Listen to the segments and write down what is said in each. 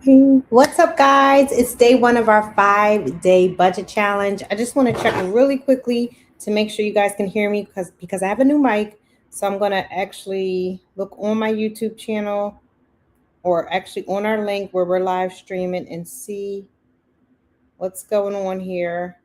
What's up, guys? It's day one of our 5-day budget challenge. I just want to check really quickly to make sure you guys can hear me because I have a new mic. So I'm gonna actually look on my YouTube channel or actually on our link where we're live streaming and see what's going on here.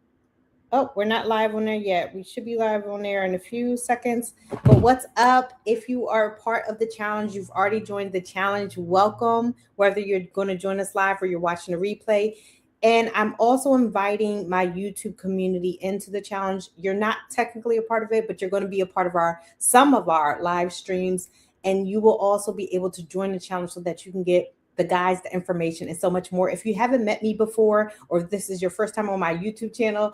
Oh, we're not live on there yet. We should be live on there in a few seconds. But what's up? If you are part of the challenge, you've already joined the challenge. Welcome, whether you're going to join us live or you're watching a replay. And I'm also inviting my YouTube community into the challenge. You're not technically a part of it, but you're going to be a part of some of our live streams. And you will also be able to join the challenge so that you can get the guides, the information, and so much more. If you haven't met me before, or if this is your first time on my YouTube channel,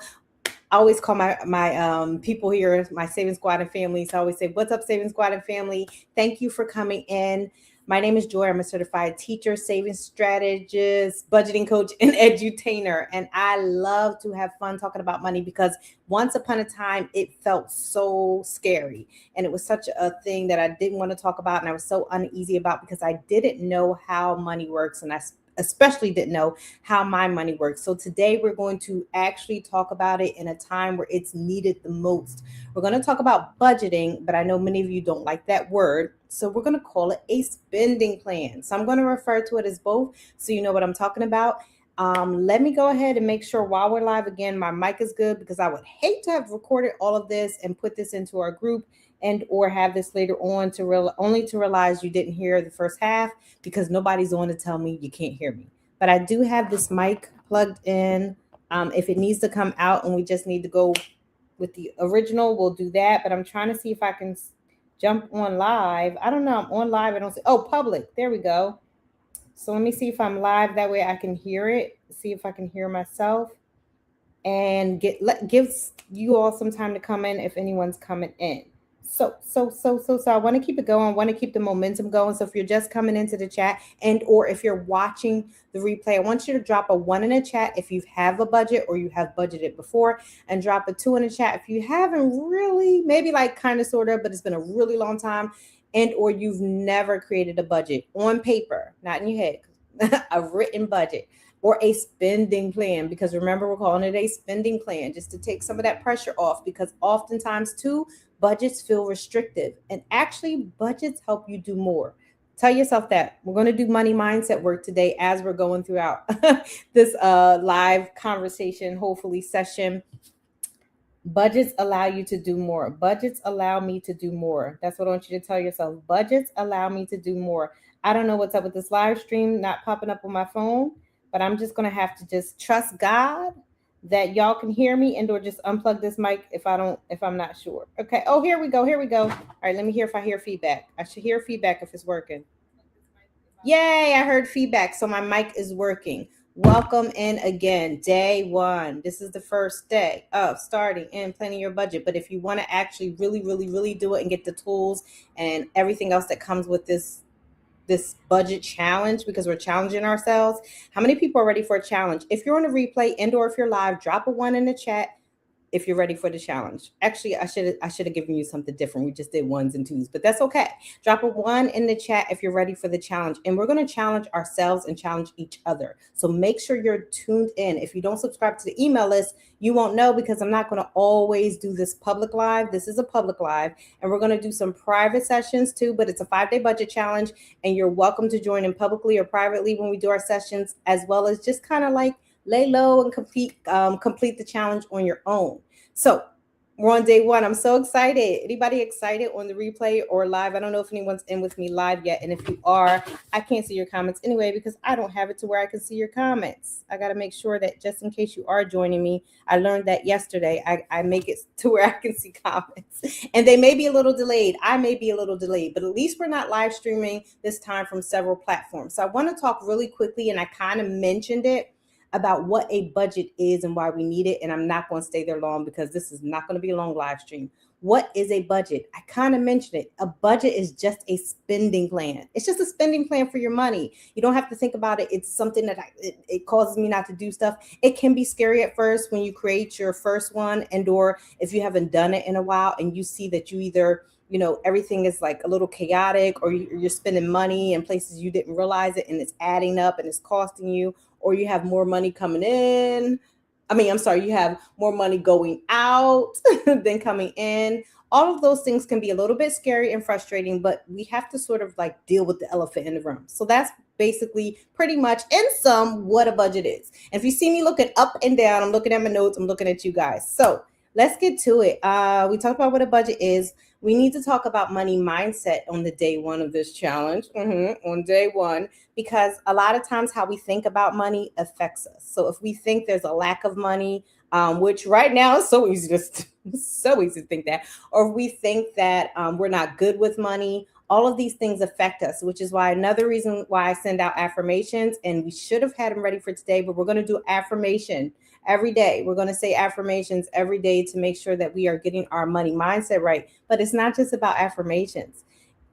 I always call my people here my Saving Squad and family. So I always say, "What's up, Saving Squad and family? Thank you for coming in." My name is Joy. I'm a certified teacher, savings strategist, budgeting coach, and edutainer. And I love to have fun talking about money because once upon a time it felt so scary. And it was such a thing that I didn't want to talk about. And I was so uneasy about because I didn't know how money works. And I especially didn't know how my money works. So today we're going to actually talk about it in a time where it's needed the most. We're going to talk about budgeting, but I know many of you don't like that word. So we're going to call it a spending plan. So I'm going to refer to it as both so you know what I'm talking about. Let me go ahead and make sure while we're live again, my mic is good because I would hate to have recorded all of this and put this into our group and or have this later on only to realize you didn't hear the first half because nobody's on to tell me you can't hear me. But I do have this mic plugged in. If it needs to come out and we just need to go with the original, we'll do that. But I'm trying to see if I can jump on live. I don't know. I'm on live. I don't see. Oh, public. There we go. So let me see if I'm live. That way I can hear it. See if I can hear myself and gives you all some time to come in if anyone's coming in. So I want to keep it going. I want to keep the momentum going. So if you're just coming into the chat and or if you're watching the replay, I want you to drop a 1 in the chat if you have a budget or you have budgeted before, and drop a 2 in the chat if you haven't really, maybe like kind of sort of, but it's been a really long time, and or you've never created a budget on paper, not in your head, a written budget or a spending plan, because remember, we're calling it a spending plan just to take some of that pressure off, because oftentimes too budgets feel restrictive, and actually budgets help you do more. Tell yourself that. We're going to do money mindset work today as we're going throughout this live conversation, hopefully session. Budgets allow you to do more. Budgets allow me to do more. That's what I want you to tell yourself. Budgets allow me to do more. I don't know what's up with this live stream not popping up on my phone, but I'm just going to have to just trust God that y'all can hear me, and or just unplug this mic if I'm not sure. Okay. Oh, here we go. Here we go. All right, let me hear if I hear feedback. I should hear feedback if it's working. Yay, I heard feedback. So my mic is working. Welcome in again, day one. This is the first day of starting and planning your budget. But if you want to actually really do it and get the tools and everything else that comes with this budget challenge, because we're challenging ourselves. How many people are ready for a challenge? If you're on a replay and or if you're live, drop a 1 in the chat if you're ready for the challenge. Actually, I should have given you something different. We just did 1s and 2s, but that's okay. Drop a 1 in the chat if you're ready for the challenge. And we're going to challenge ourselves and challenge each other. So make sure you're tuned in. If you don't subscribe to the email list, you won't know, because I'm not going to always do this public live. This is a public live, and we're going to do some private sessions too, but it's a 5-day budget challenge, and you're welcome to join in publicly or privately when we do our sessions, as well as just kind of like lay low and complete the challenge on your own. So we're on day one. I'm so excited. Anybody excited on the replay or live? I don't know if anyone's in with me live yet. And if you are, I can't see your comments anyway because I don't have it to where I can see your comments. I got to make sure that just in case you are joining me, I learned that yesterday. I make it to where I can see comments. And they may be a little delayed. I may be a little delayed, but at least we're not live streaming this time from several platforms. So I want to talk really quickly, and I kind of mentioned it, about what a budget is and why we need it. And I'm not going to stay there long because this is not going to be a long live stream. What is a budget? I kind of mentioned it. A budget is just a spending plan. It's just a spending plan for your money. You don't have to think about it. It's something that it causes me not to do stuff. It can be scary at first when you create your first one, and or if you haven't done it in a while and you see that you either everything is like a little chaotic, or you're spending money in places you didn't realize it and it's adding up and it's costing you, or you have more money coming in. I'm sorry, you have more money going out than coming in. All of those things can be a little bit scary and frustrating, but we have to sort of like deal with the elephant in the room. So that's basically pretty much in sum what a budget is. And if you see me looking up and down, I'm looking at my notes, I'm looking at you guys. So let's get to it. We talked about what a budget is. We need to talk about money mindset on the day one of this challenge, on day one, because a lot of times how we think about money affects us. So if we think there's a lack of money, which right now is so easy to so easy to think that, or if we think that we're not good with money, all of these things affect us, which is why another reason why I send out affirmations, and we should have had them ready for today, but we're going to do affirmation every day. We're going to say affirmations every day to make sure that we are getting our money mindset right. But it's not just about affirmations.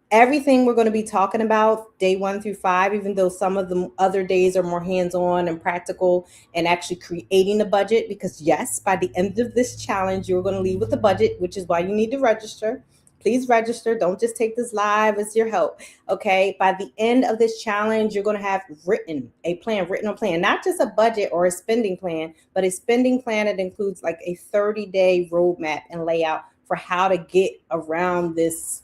Everything we're going to be talking about day 1 through 5, even though some of the other days are more hands-on and practical and actually creating a budget, because yes, by the end of this challenge, you're going to leave with a budget, which is why you need to register. Please register. Don't just take this live as your help. Okay. By the end of this challenge, you're going to have written a plan, not just a budget or a spending plan, but a spending plan that includes like a 30-day roadmap and layout for how to get around this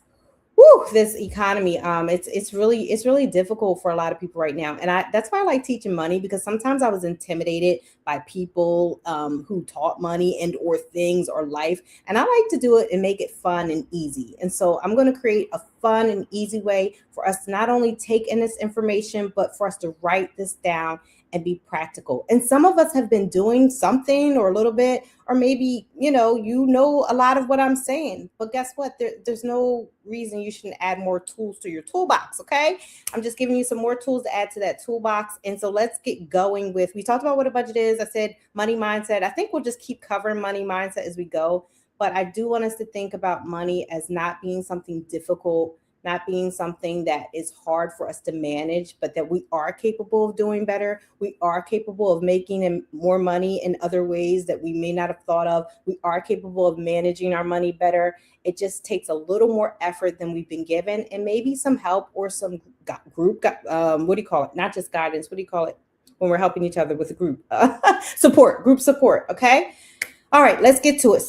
economy. It's really difficult for a lot of people right now, and that's why I like teaching money, because sometimes I was intimidated by people who taught money and or things or life, and I like to do it and make it fun and easy. And so I'm going to create a fun and easy way for us to not only take in this information, but for us to write this down and be practical. And some of us have been doing something or a little bit, or maybe you know a lot of what I'm saying, but guess what, there's no reason you shouldn't add more tools to your toolbox. Okay, I'm just giving you some more tools to add to that toolbox. And so let's get going with, we talked about what a budget is. I said money mindset. I think we'll just keep covering money mindset as we go, but I do want us to think about money as not being something difficult, not being something that is hard for us to manage, but that we are capable of doing better. We are capable of making more money in other ways that we may not have thought of. We are capable of managing our money better. It just takes a little more effort than we've been given, and maybe some help or some group, what do you call it? Not just guidance. What do you call it when we're helping each other with a group? Group support. Okay. All right, let's get to it.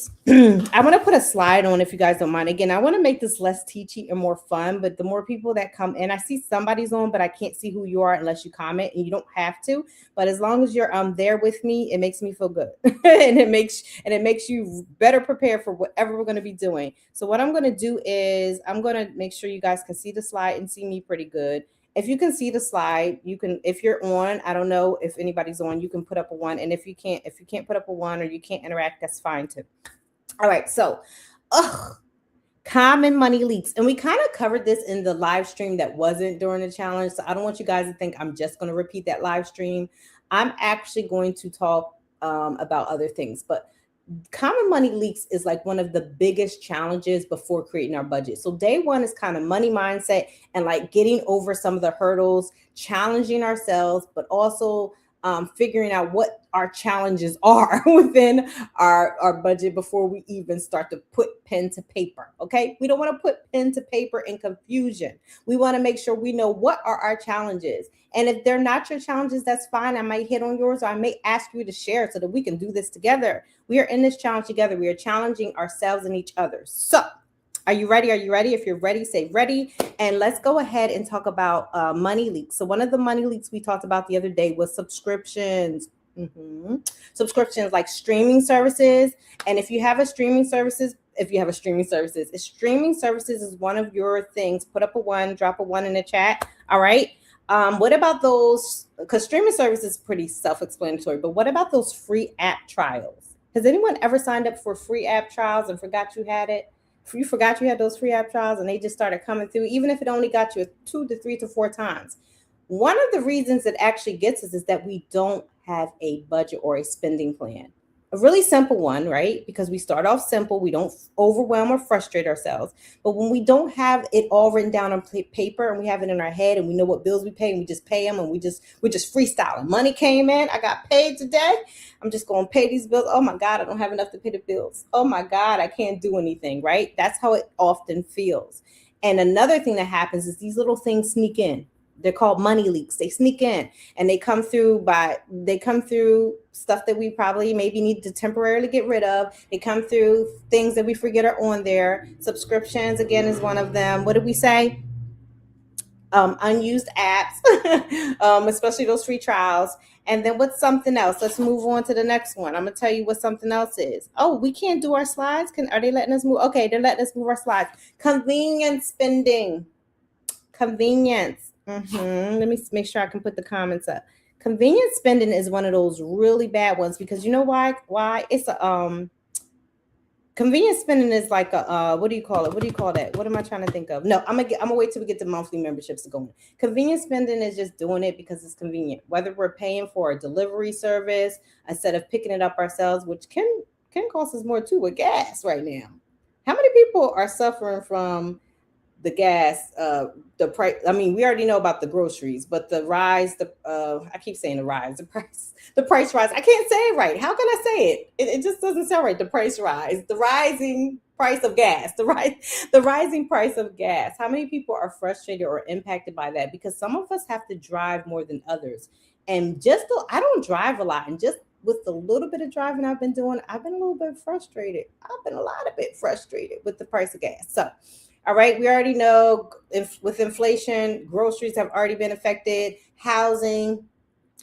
I want to put a slide on if you guys don't mind. Again, I want to make this less teachy and more fun, but the more people that come in, I see somebody's on, but I can't see who you are unless you comment, and you don't have to. But as long as you're there with me, it makes me feel good. and it makes you better prepared for whatever we're going to be doing. So what I'm going to do is I'm going to make sure you guys can see the slide and see me pretty good. If you can see the slide, you can, if you're on, I don't know if anybody's on, you can put up a 1. And if you can't put up a 1 or you can't interact, that's fine too. All right. So, common money leaks. And we kind of covered this in the live stream that wasn't during the challenge. So I don't want you guys to think I'm just going to repeat that live stream. I'm actually going to talk about other things, but common money leaks is like one of the biggest challenges before creating our budget. So day one is kind of money mindset and like getting over some of the hurdles, challenging ourselves, but also figuring out what our challenges are within our budget before we even start to put pen to paper. Okay. We don't want to put pen to paper in confusion. We want to make sure we know what are our challenges. And if they're not your challenges, that's fine. I might hit on yours, or I may ask you to share so that we can do this together. We are in this challenge together. We are challenging ourselves and each other. So are you ready? Are you ready? If you're ready, say ready. And let's go ahead and talk about money leaks. So one of the money leaks we talked about the other day was subscriptions. Subscriptions like streaming services. And if you have a streaming services, streaming services is one of your things. Put up a 1, drop a 1 in the chat. All right. What about those? Because streaming service is pretty self-explanatory, but what about those free app trials? Has anyone ever signed up for free app trials and forgot you had it? You forgot you had those free app trials and they just started coming through, even if it only got you 2 to 3 to 4 times. One of the reasons it actually gets us is that we don't have a budget or a spending plan. A really simple one, right? Because we start off simple, we don't overwhelm or frustrate ourselves. But when we don't have it all written down on paper and we have it in our head and we know what bills we pay and we just pay them and we're just freestyling. Money came in, I got paid today. I'm just going to pay these bills. Oh my God, I don't have enough to pay the bills. Oh my God, I can't do anything, right? That's how it often feels. And another thing that happens is these little things sneak in. They're called money leaks. They sneak in and they come through stuff that we probably maybe need to temporarily get rid of. They come through things that we forget are on there. Subscriptions again is one of them. What did we say? Unused apps, especially those free trials. And then what's something else? Let's move on to the next one. I'm gonna tell you what something else is. Oh, we can't do our slides. Are they letting us move? Okay, they're letting us move our slides. Convenience spending. Convenience. Let me make sure I can put the comments up. Convenience spending is one of those really bad ones because you know why? Why it's a convenience spending is like a what do you call it? What do you call that? What am I trying to think of? No, I'm gonna wait till we get to monthly memberships going. Convenience spending is just doing it because it's convenient. Whether we're paying for a delivery service instead of picking it up ourselves, which can cost us more too with gas right now. How many people are suffering from the gas, the price? I mean, we already know about the groceries, but the rise, I keep saying the rise, the price rise. I can't say it right. How can I say it? It just doesn't sound right. The price rise, the rising price of gas, the rising price of gas. How many people are frustrated or impacted by that? Because some of us have to drive more than others, and I don't drive a lot, and just with the little bit of driving I've been doing, I've been a little bit frustrated. I've been a lot of bit frustrated with the price of gas. So all right, we already know if with inflation, groceries have already been affected, housing,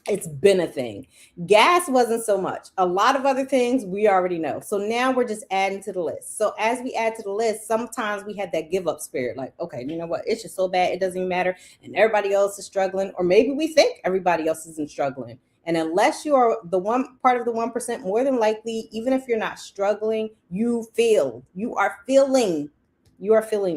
it's been a thing. Gas wasn't so much. A lot of other things we already know. So now we're just adding to the list. So as we add to the list, sometimes we had that give up spirit like, okay, you know what? It's just so bad, it doesn't even matter. And everybody else is struggling. Or maybe we think everybody else isn't struggling. And unless you are the one part of the 1%, more than likely, even if you're not struggling, you are feeling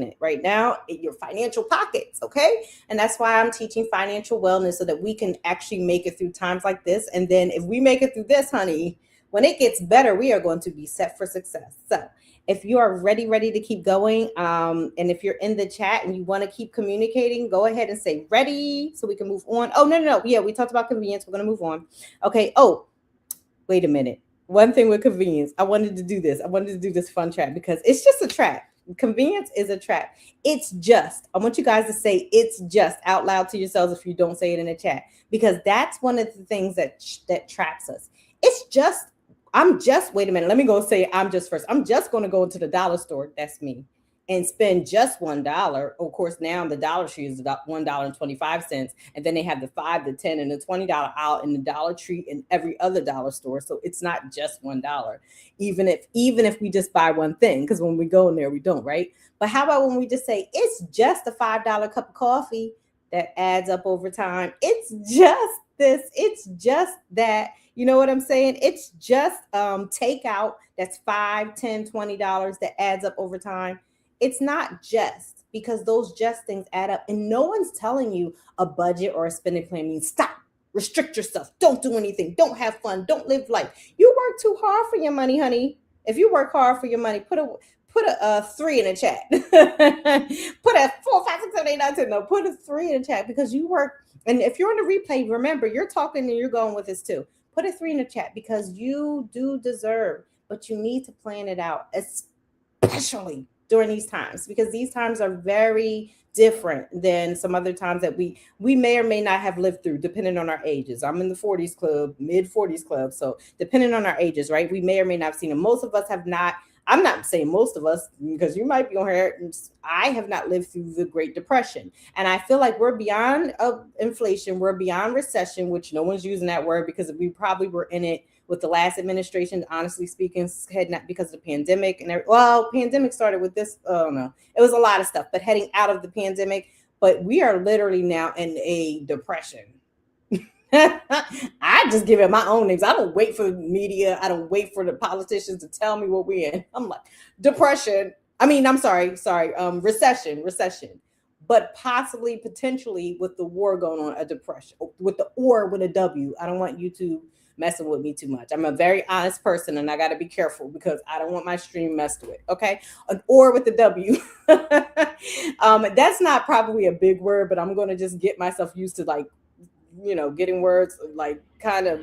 it right now in your financial pockets. Okay. And that's why I'm teaching financial wellness so that we can actually make it through times like this. And then if we make it through this, honey, when it gets better, we are going to be set for success. So if you are ready to keep going, and if you're in the chat and you want to keep communicating, go ahead and say ready so we can move on. Oh, no. Yeah, we talked about convenience. We're going to move on. Okay. Oh, wait a minute. One thing with convenience, I wanted to do this. I wanted to do this fun trap because it's just a trap. Convenience is a trap. It's just, I want you guys to say it's just out loud to yourselves if you don't say it in the chat, because that's one of the things that traps us. It's just, wait a minute. Let me go say I'm just first. I'm just going to go into the dollar store. That's me. And spend just $1. Of course, now the Dollar Tree is about $1.25. And then they have the 5, the 10, and the $20 out in the Dollar Tree and every other dollar store. So it's not just $1. Even if we just buy one thing, because when we go in there, we don't, right? But how about when we just say it's just a $5 cup of coffee that adds up over time? It's just this, it's just that. You know what I'm saying? It's just takeout that's $5, $10, $20 that adds up over time. It's not just, because those just things add up. And no one's telling you a budget or a spending plan means stop, restrict yourself, don't do anything, don't have fun, don't live life. You work too hard for your money, honey. If you work hard for your money, put a 3 in the chat. Put a 4, 5, 6, 7, 8, 9, 10. No, put a 3 in the chat because you work. And if you're on the replay, remember, you're talking and you're going with this too. Put a 3 in the chat because you do deserve, but you need to plan it out, especially during these times, because these times are very different than some other times that we may or may not have lived through, depending on our ages. I'm in the 40s club, mid 40s club. So depending on our ages, right, we may or may not have seen them. Most of us have not. I'm not saying most of us, because you might be on here. I have not lived through the Great Depression. And I feel like we're beyond inflation. We're beyond recession, which no one's using that word because we probably were in it with the last administration, honestly speaking, heading out because of the pandemic. And pandemic started with this. I don't know. It was a lot of stuff, but heading out of the pandemic. But we are literally now in a depression. I just give it my own names. I don't wait for the media. I don't wait for the politicians to tell me what we're in. I'm like, depression. I'm sorry. Recession. But possibly, potentially, with the war going on, a depression with a W. I don't want you to messing with me too much. I'm a very honest person, and I got to be careful because I don't want my stream messed with. Okay, or with the W. That's not probably a big word, but I'm going to just get myself used to like, getting words like kind of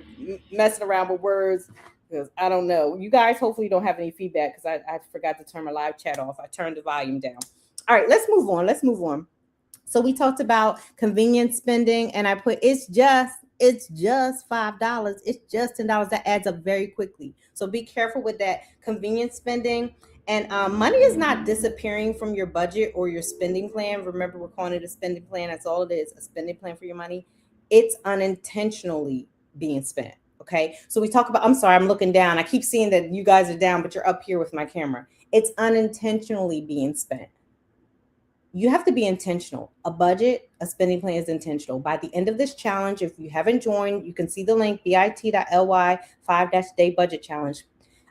messing around with words because I don't know. You guys hopefully don't have any feedback because I forgot to turn my live chat off. I turned the volume down. All right, let's move on. Let's move on. So we talked about convenience spending, and I put it's just $5. It's just $10. That adds up very quickly. So be careful with that convenience spending. And money is not disappearing from your budget or your spending plan. Remember, we're calling it a spending plan. That's all it is, a spending plan for your money. It's unintentionally being spent. Okay. So we talk about, I'm sorry, I'm looking down. I keep seeing that you guys are down, but you're up here with my camera. It's unintentionally being spent. You have to be intentional. A budget, a spending plan is intentional. By the end of this challenge, if you haven't joined, you can see the link bit.ly 5-day budget challenge.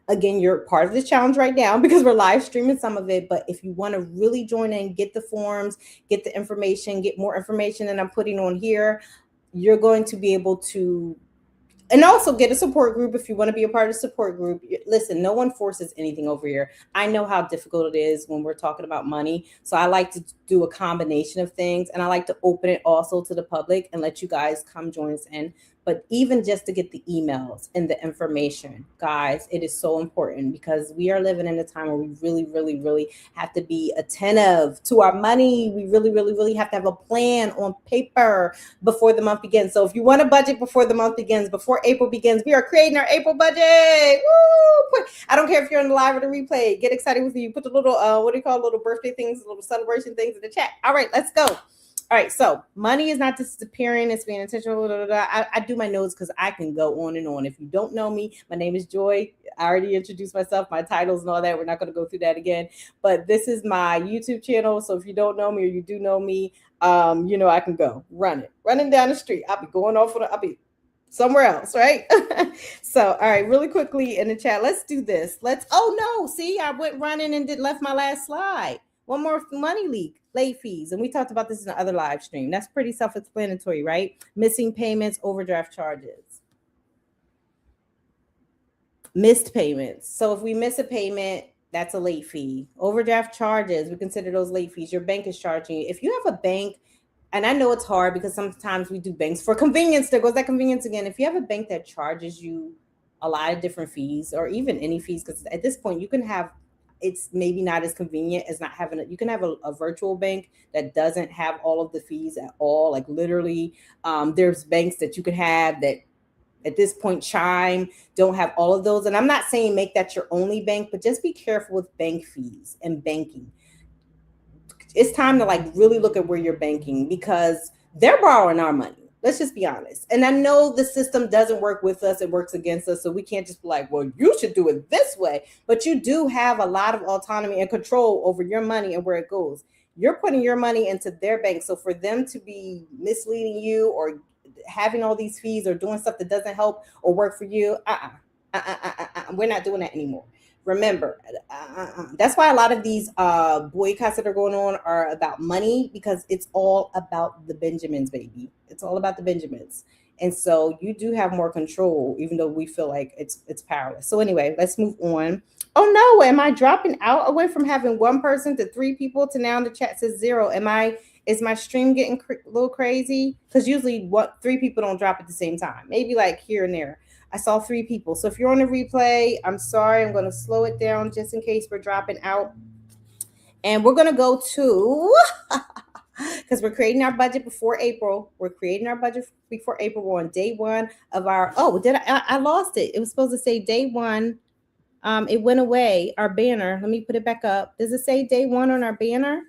Again, you're part of this challenge right now because we're live streaming some of it. But if you want to really join in, get the forms, get the information, get more information than I'm putting on here, you're going to be able to, and also get a support group if you want to be a part of the support group. Listen, no one forces anything over here. I know how difficult it is when we're talking about money. So I like to do a combination of things, and I like to open it also to the public and let you guys come join us in. But even just to get the emails and the information, guys, it is so important because we are living in a time where we really, really, really have to be attentive to our money. We really, really, really have to have a plan on paper before the month begins. So if you want a budget before the month begins, before April begins, we are creating our April budget. Woo! I don't care if you're in the live or the replay. Get excited with me. Put the little, little birthday things, little celebration things in the chat. All right, let's go. All right, so money is not disappearing. It's being intentional. I do my notes because I can go on and on. If you don't know me, my name is Joy. I already introduced myself, my titles and all that. We're not going to go through that again. But this is my YouTube channel. So if you don't know me or you do know me, I can go running down the street. I'll be going off. I'll be somewhere else, right? So, all right, really quickly in the chat, let's do this. Oh no, see, I went running and left my last slide. One more money leak, late fees. And we talked about this in the other live stream. That's pretty self-explanatory, right? Missing payments, overdraft charges. Missed payments. So if we miss a payment, that's a late fee. Overdraft charges, we consider those late fees. Your bank is charging you. If you have a bank, and I know it's hard because sometimes we do banks for convenience. There goes that convenience again. If you have a bank that charges you a lot of different fees or even any fees, because at this point you can have, it's maybe not as convenient as not having it. You can have a virtual bank that doesn't have all of the fees at all. Like literally, there's banks that you can have that at this point, Chime don't have all of those. And I'm not saying make that your only bank, but just be careful with bank fees and banking. It's time to like really look at where you're banking because they're borrowing our money. Let's just be honest. And I know the system doesn't work with us. It works against us. So we can't just be like, well, you should do it this way. But you do have a lot of autonomy and control over your money and where it goes. You're putting your money into their bank. So for them to be misleading you or having all these fees or doing stuff that doesn't help or work for you, we're not doing that anymore. Remember, that's why a lot of these boycotts that are going on are about money because it's all about the Benjamins, baby. It's all about the Benjamins. And so you do have more control, even though we feel like it's powerless. So anyway, let's move on. Oh no, am I dropping out? I went from having one person to 3 people to now in the chat says 0. Is my stream getting a little crazy? Because usually 3 people don't drop at the same time. Maybe like here and there. I saw 3 people. So if you're on the replay, I'm sorry. I'm going to slow it down just in case we're dropping out. And we're going to go to, because we're creating our budget before April. We're creating our budget before April. We're on day 1 of our, I lost it. It was supposed to say day 1. It went away. Our banner. Let me put it back up. Does it say day 1 on our banner?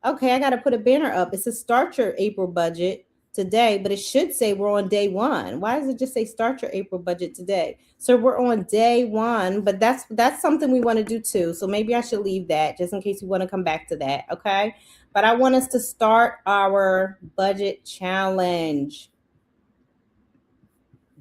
Okay, I got to put a banner up. It says start your April budget today, but it should say we're on day 1. Why does it just say start your April budget today? So we're on day 1, but that's something we want to do too. So maybe I should leave that just in case you want to come back to that. Okay. But I want us to start our budget challenge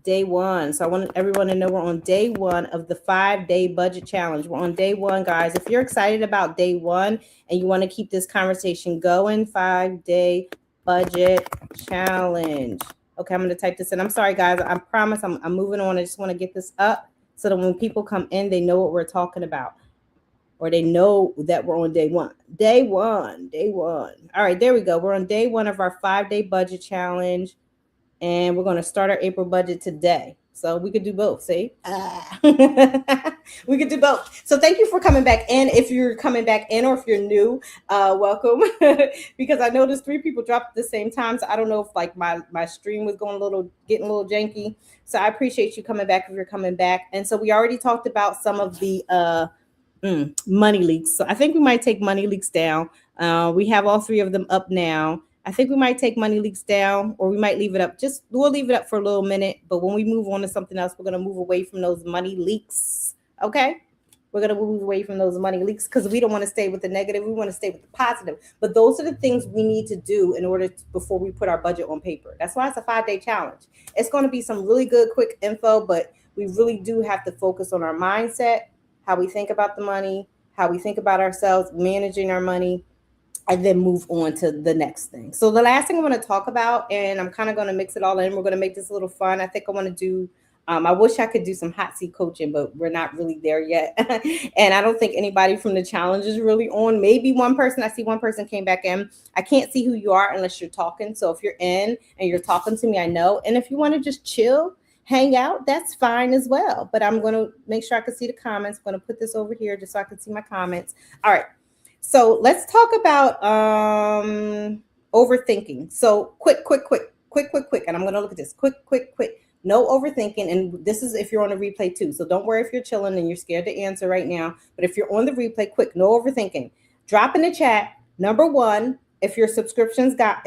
day 1. So I want everyone to know we're on day 1 of the 5-day budget challenge. We're on day 1, guys. If you're excited about day 1 and you want to keep this conversation going, 5-day budget challenge. Okay, I'm going to type this in. I'm sorry, guys. I promise I'm moving on. I just want to get this up so that when people come in, they know what we're talking about, or they know that we're on day one. Day one, day one. All right, there we go. We're on day one of our 5-day budget challenge, and we're going to start our April budget today. So we could do both. See, we could do both. So thank you for coming back in. If you're coming back in, or if you're new, welcome. Because I noticed 3 people dropped at the same time, so I don't know if like my stream was going a little, getting a little janky. So I appreciate you coming back if you're coming back. And so we already talked about some of the money leaks. So I think we might take money leaks down. We have all 3 of them up now. I think we might take money leaks down, or we might leave it up. Just we'll leave it up for a little minute. But when we move on to something else, we're gonna move away from those money leaks. Okay. We're gonna move away from those money leaks because we don't want to stay with the negative. We want to stay with the positive. But those are the things we need to do in order to, before we put our budget on paper. That's why it's a 5-day challenge. It's going to be some really good, quick info, but we really do have to focus on our mindset, how we think about the money, how we think about ourselves, managing our money, and then move on to the next thing. So the last thing I want to talk about, and I'm kind of going to mix it all in. We're going to make this a little fun. I think I want to do. I wish I could do some hot seat coaching, but we're not really there yet. And I don't think anybody from the challenge is really on. Maybe one person. I see one person came back in. I can't see who you are unless you're talking. So if you're in and you're talking to me, I know. And if you want to just chill, hang out, that's fine as well. But I'm going to make sure I can see the comments. I'm going to put this over here just so I can see my comments. All right. So let's talk about overthinking. So quick. And I'm going to look at this. Quick. No overthinking. And this is if you're on the replay too. So don't worry if you're chilling and you're scared to answer right now. But if you're on the replay, quick, no overthinking. Drop in the chat. Number 1, if subscriptions got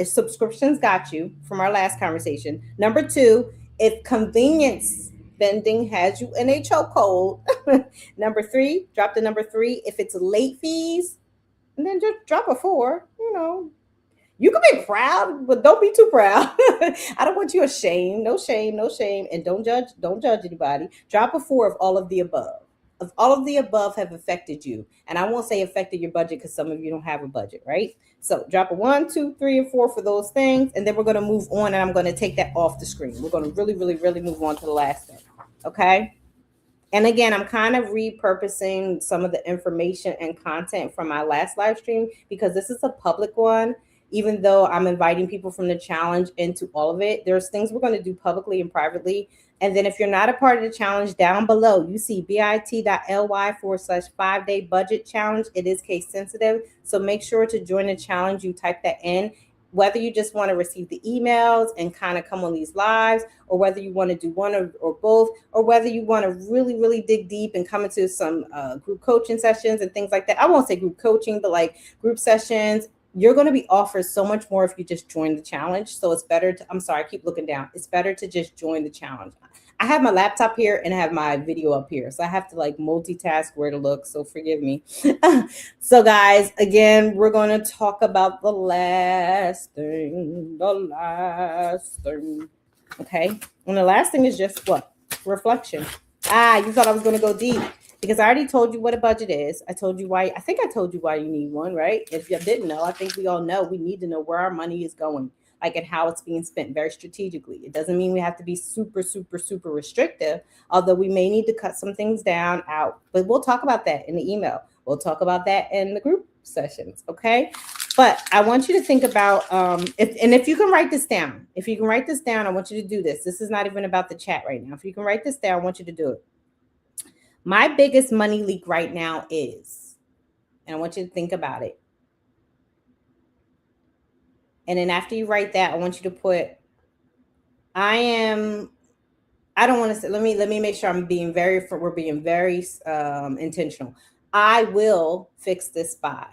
you from our last conversation. Number 2, if convenience spending has you in a chokehold. Number 3, drop the number 3. If it's late fees, and then just drop a 4. You can be proud, but don't be too proud. I don't want you ashamed. No shame, no shame. And don't judge anybody. Drop a 4 of all of the above. If all of the above have affected you, and I won't say affected your budget because some of you don't have a budget, right? So drop a 1, 2, 3, and 4 for those things, and then we're going to move on, and I'm going to take that off the screen. We're going to really move on to the last thing, okay? And again, I'm kind of repurposing some of the information and content from my last live stream because this is a public one. Even though I'm inviting people from the challenge into all of it, there's things we're going to do publicly and privately. And then if you're not a part of the challenge, down below, you see bit.ly/5-day budget challenge. It is case sensitive. So make sure to join the challenge. You type that in. Whether you just want to receive the emails and kind of come on these lives, or whether you want to do one or both, or whether you want to really dig deep and come into some group coaching sessions and things like that. I won't say group coaching, but like group sessions. You're going to be offered so much more if you just join the challenge. So it's better to, I'm sorry, I keep looking down. It's better to just join the challenge. I have my laptop here and I have my video up here. So I have to like multitask where to look. So forgive me. So guys, again, we're going to talk about the last thing. Okay. And the last thing is just what? Reflection. You thought I was going to go deep. Because I already told you what a budget is. I told you why. I think I told you why you need one, right? If you didn't know, I think we all know we need to know where our money is going, like and how it's being spent very strategically. It doesn't mean we have to be super restrictive, although we may need to cut some things down out. But we'll talk about that in the email. We'll talk about that in the group sessions, okay? But I want you to think about if you can write this down. If you can write this down, I want you to do this. This is not even about the chat right now. If you can write this down, I want you to do it. My biggest money leak right now is, and I want you to think about it. And then after you write that, I want you to put, I don't want to say, let me make sure we're being very intentional. I will fix this by.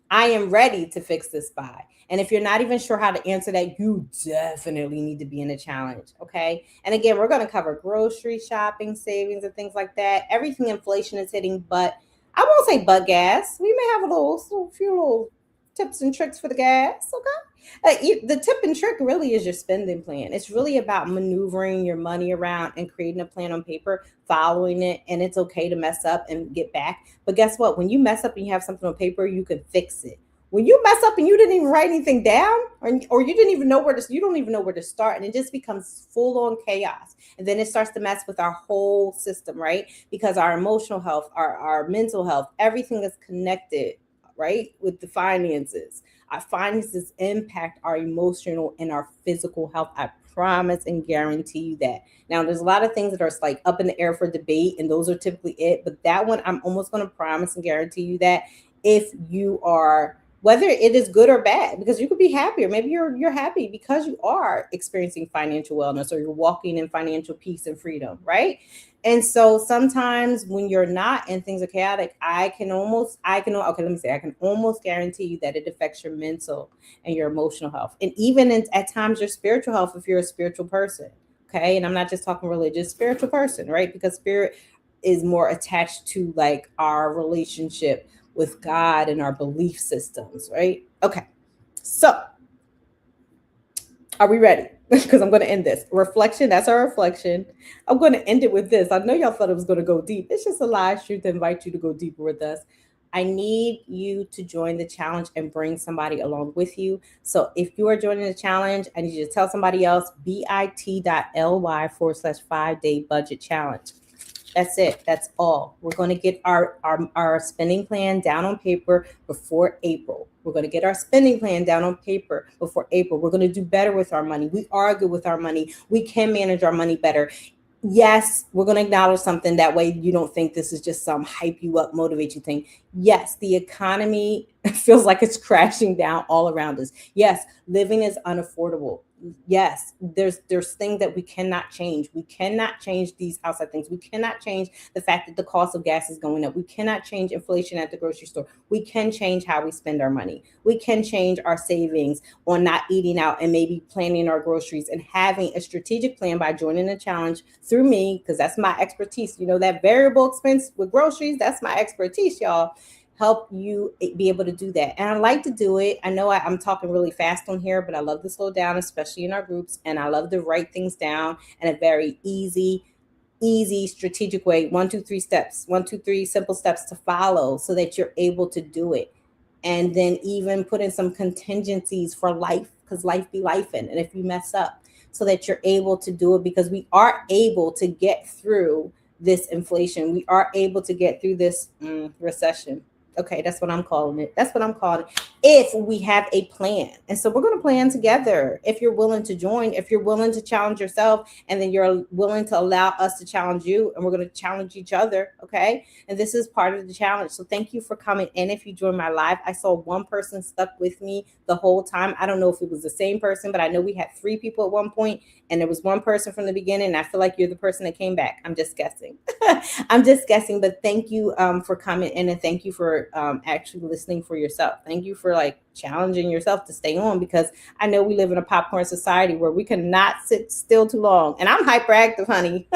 I am ready to fix this by. And if you're not even sure how to answer that, you definitely need to be in a challenge, okay? And again, we're going to cover grocery shopping, savings, and things like that. Everything inflation is hitting, but I won't say but gas. We may have a few little tips and tricks for the gas, okay? The tip and trick really is your spending plan. It's really about maneuvering your money around and creating a plan on paper, following it, and it's okay to mess up and get back. But guess what? When you mess up and you have something on paper, you can fix it. When you mess up and you didn't even write anything down, or you didn't even know where to, you don't even know where to start, and it just becomes full on chaos. And then it starts to mess with our whole system, right? Because our emotional health, our mental health, everything is connected, right? With the finances. Our finances impact our emotional and our physical health. I promise and guarantee you that. Now, there's a lot of things that are like up in the air for debate, and those are typically it. But that one, I'm almost going to promise and guarantee you that if you are, whether it is good or bad, because you could be happier. Maybe you're happy because you are experiencing financial wellness, or you're walking in financial peace and freedom, right? And so sometimes when you're not and things are chaotic, okay, let me say, I can almost guarantee you that it affects your mental and your emotional health. And even at times your spiritual health if you're a spiritual person. Okay. And I'm not just talking religious, spiritual person, right? Because spirit is more attached to like our relationship with God and our belief systems, right? Okay. So are we ready? Because I'm going to end this. Reflection, that's our reflection. I'm going to end it with this. I know y'all thought it was going to go deep. It's just a live truth to invite you to go deeper with us. I need you to join the challenge and bring somebody along with you. So if you are joining the challenge, I need you to tell somebody else, bit.ly/5-day budget challenge. That's it. That's all. We're going to get our spending plan down on paper before April. We're going to get our spending plan down on paper before April. We're going to do better with our money. We are good with our money. We can manage our money better. Yes, we're going to acknowledge something. That way you don't think this is just some hype you up, motivate you thing. Yes, the economy feels like it's crashing down all around us. Yes, living is unaffordable. Yes, there's things that we cannot change. We cannot change these outside things. We cannot change the fact that the cost of gas is going up. We cannot change inflation at the grocery store. We can change how we spend our money. We can change our savings on not eating out and maybe planning our groceries and having a strategic plan by joining the challenge through me, because that's my expertise. You know, that variable expense with groceries, that's my expertise, y'all. Help you be able to do that. And I like to do it. I know I'm talking really fast on here, but I love to slow down, especially in our groups. And I love to write things down in a very easy, strategic way. 1, 2, 3 steps, 1, 2, 3 simple steps to follow so that you're able to do it. And then even put in some contingencies for life, because life be life in. And if you mess up, so that you're able to do it, because we are able to get through this inflation. We are able to get through this recession. Okay, that's what I'm calling it. That's what I'm calling it. If we have a plan. And so we're going to plan together. If you're willing to join, if you're willing to challenge yourself, and then you're willing to allow us to challenge you, and we're going to challenge each other. Okay. And this is part of the challenge. So thank you for coming in. If you joined my live, I saw one person stuck with me the whole time. I don't know if it was the same person, but I know we had 3 people at one point, and there was one person from the beginning. And I feel like you're the person that came back. I'm just guessing. I'm just guessing, but thank you for coming in, and thank you for actually listening for yourself. Thank you for like challenging yourself to stay on, because I know we live in a popcorn society where we cannot sit still too long. And I'm hyperactive, honey.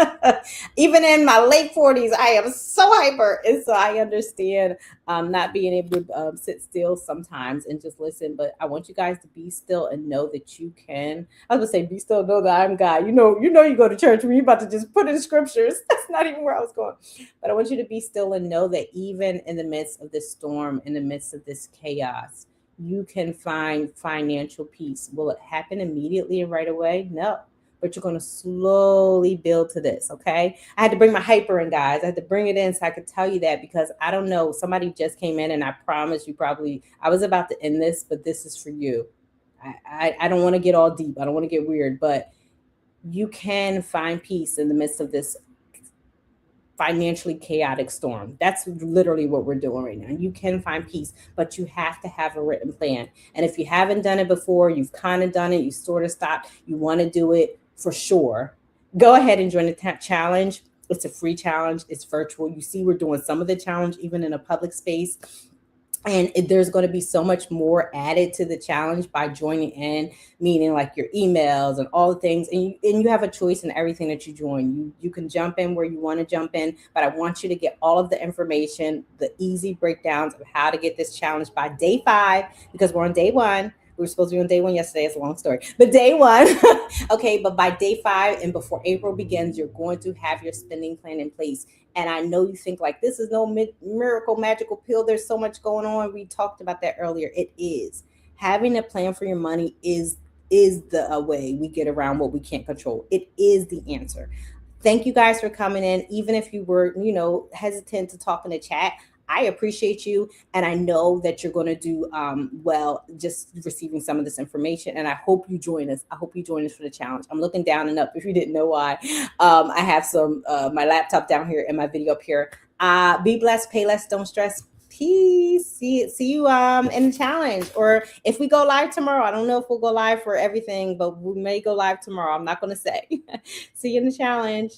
Even in my late 40s, I am so hyper. And so I understand not being able to sit still sometimes and just listen. But I want you guys to be still and know that you can. I was gonna say, be still, know that I'm God. You go to church when you're about to just put in scriptures. That's not even where I was going. But I want you to be still and know that even in the midst of this storm, in the midst of this chaos, you can find financial peace. Will it happen immediately and right away? No. But you're going to slowly build to this, okay? I had to bring my hyper in, guys. I had to bring it in so I could tell you that, because I don't know. Somebody just came in, and I promise you probably, I was about to end this, but this is for you. I don't want to get all deep. I don't want to get weird, but you can find peace in the midst of this financially chaotic storm. That's literally what we're doing right now. You can find peace, but you have to have a written plan. And if you haven't done it before, you've kind of done it, you sort of stopped, you want to do it for sure, go ahead and join the challenge. It's a free challenge. It's virtual. You see, we're doing some of the challenge even in a public space. And there's going to be so much more added to the challenge by joining in, meaning like your emails and all the things. And you have a choice in everything that you join. You can jump in where you want to jump in, but I want you to get all of the information, the easy breakdowns of how to get this challenge by day 5, because we're on day 1. We were supposed to be on day 1 yesterday. It's a long story, but day 1. Okay. But by day 5 and before April begins, you're going to have your spending plan in place. And I know you think like this is no miracle magical pill. There's so much going on. We talked about that earlier. It is. Having a plan for your money is the way we get around what we can't control. It is the answer. Thank you guys for coming in. Even if you were, hesitant to talk in the chat, I appreciate you. And I know that you're going to do well just receiving some of this information. And I hope you join us. I hope you join us for the challenge. I'm looking down and up if you didn't know why. I have my laptop down here and my video up here. Be blessed, pay less, don't stress. Peace. See you in the challenge. Or if we go live tomorrow, I don't know if we'll go live for everything, but we may go live tomorrow. I'm not going to say. See you in the challenge.